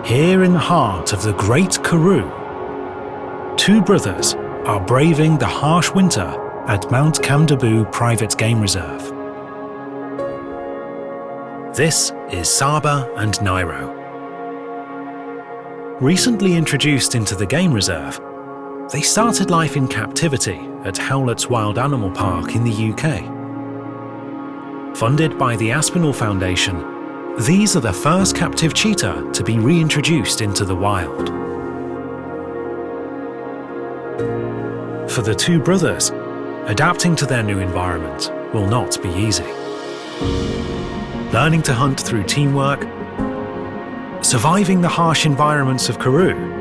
Here in the heart of the Great Karoo, two brothers are braving the harsh winter at Mount Camdeboo Private Game Reserve. This is Saba and Nairo. Recently introduced into the game reserve, they started life in captivity at Howlett's Wild Animal Park in the UK. Funded by the Aspinall Foundation, these are the first captive cheetah to be reintroduced into the wild. For the two brothers, adapting to their new environment will not be easy. Learning to hunt through teamwork, surviving the harsh environments of Karoo,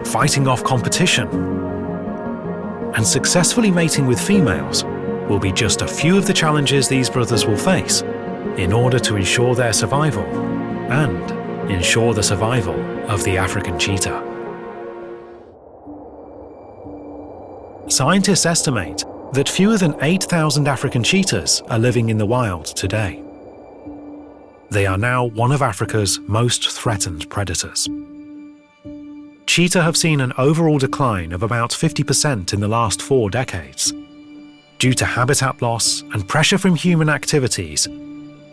fighting off competition, and successfully mating with females will be just a few of the challenges these brothers will face in order to ensure their survival and ensure the survival of the African cheetah. Scientists estimate that fewer than 8,000 African cheetahs are living in the wild today. They are now one of Africa's most threatened predators. Cheetah have seen an overall decline of about 50% in the last 4 decades. Due to habitat loss and pressure from human activities,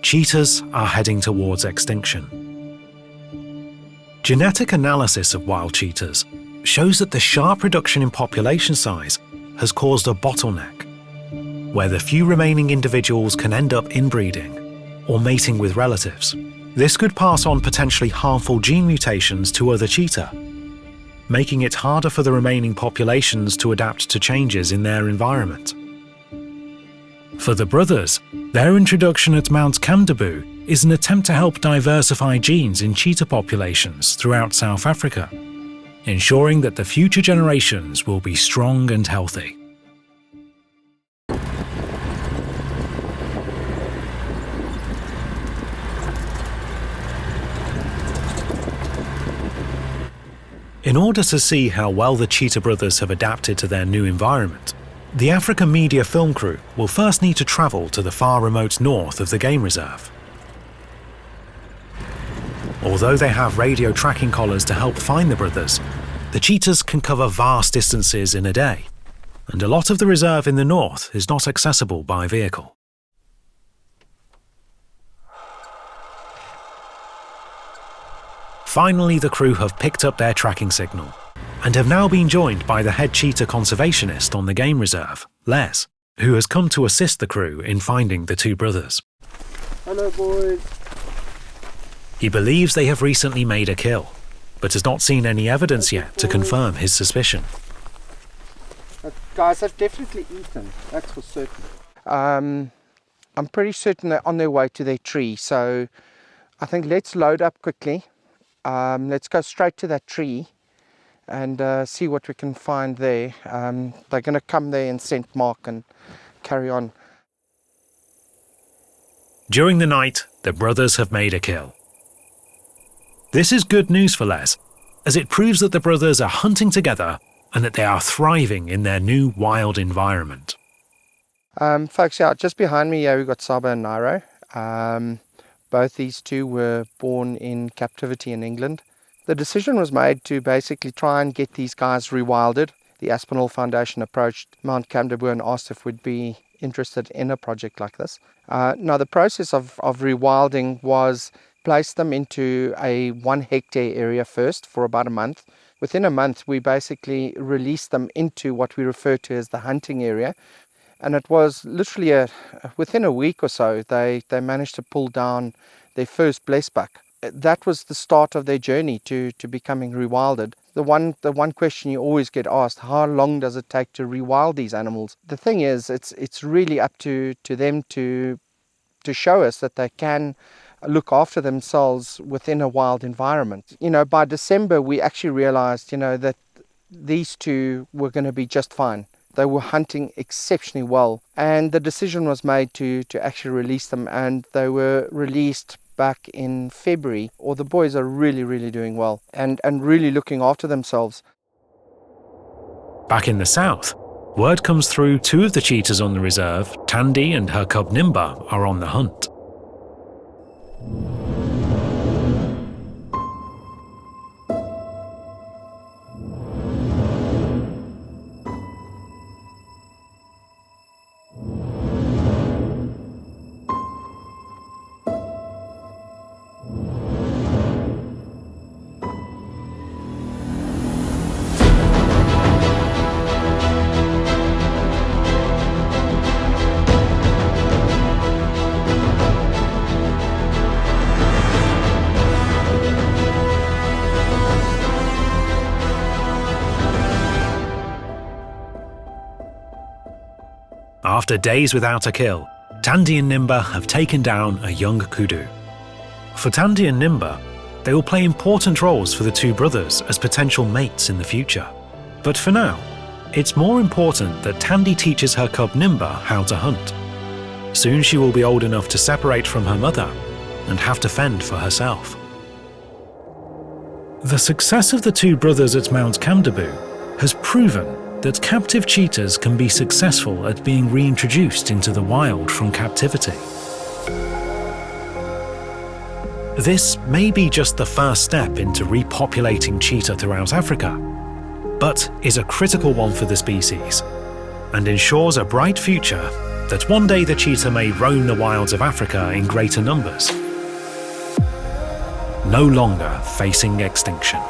cheetahs are heading towards extinction. Genetic analysis of wild cheetahs shows that the sharp reduction in population size has caused a bottleneck, where the few remaining individuals can end up inbreeding or mating with relatives. This could pass on potentially harmful gene mutations to other cheetah, making it harder for the remaining populations to adapt to changes in their environment. For the brothers, their introduction at Mount Camdeboo is an attempt to help diversify genes in cheetah populations throughout South Africa, ensuring that the future generations will be strong and healthy. In order to see how well the cheetah brothers have adapted to their new environment, the African Media film crew will first need to travel to the far remote north of the game reserve. Although they have radio tracking collars to help find the brothers, the cheetahs can cover vast distances in a day, and a lot of the reserve in the north is not accessible by vehicle. Finally, the crew have picked up their tracking signal and have now been joined by the head cheetah conservationist on the game reserve, Les, who has come to assist the crew in finding the two brothers. Hello, boys. He believes they have recently made a kill, but has not seen any evidence yet to confirm his suspicion. Guys have definitely eaten, that's for certain. I'm pretty certain they're on their way to their tree, so I think let's load up quickly. Let's go straight to that tree and see what we can find there. They're going to come there and scent mark and carry on. During the night, the brothers have made a kill. This is good news for Les, as it proves that the brothers are hunting together and that they are thriving in their new wild environment. Folks, yeah, just behind me here we've got Saba and Nairo. Both these two were born in captivity in England. The decision was made to basically try and get these guys rewilded. The Aspinall Foundation approached Mount Camdeboo and asked if we'd be interested in a project like this. Now, the process of rewilding was place them into a 1 hectare area first for about a month. Within a month, we basically released them into what we refer to as the hunting area. And it was literally within a week or so, they managed to pull down their first blesbuck. That was the start of their journey to becoming rewilded. The one question you always get asked, how long does it take to rewild these animals? The thing is, it's really up to them to show us that they can look after themselves within a wild environment. You know, by December, we actually realized, that these two were going to be just fine. They were hunting exceptionally well, and the decision was made to actually release them, and they were released back in February. Or the boys are really, really doing well and really looking after themselves. Back in the south, word comes through two of the cheetahs on the reserve, Tandy and her cub Nimba, are on the hunt. After days without a kill, Tandy and Nimba have taken down a young kudu. For Tandy and Nimba, they will play important roles for the two brothers as potential mates in the future. But for now, it's more important that Tandy teaches her cub Nimba how to hunt. Soon she will be old enough to separate from her mother and have to fend for herself. The success of the two brothers at Mount Camdeboo has proven that captive cheetahs can be successful at being reintroduced into the wild from captivity. This may be just the first step into repopulating cheetah throughout Africa, but is a critical one for the species, and ensures a bright future that one day the cheetah may roam the wilds of Africa in greater numbers, no longer facing extinction.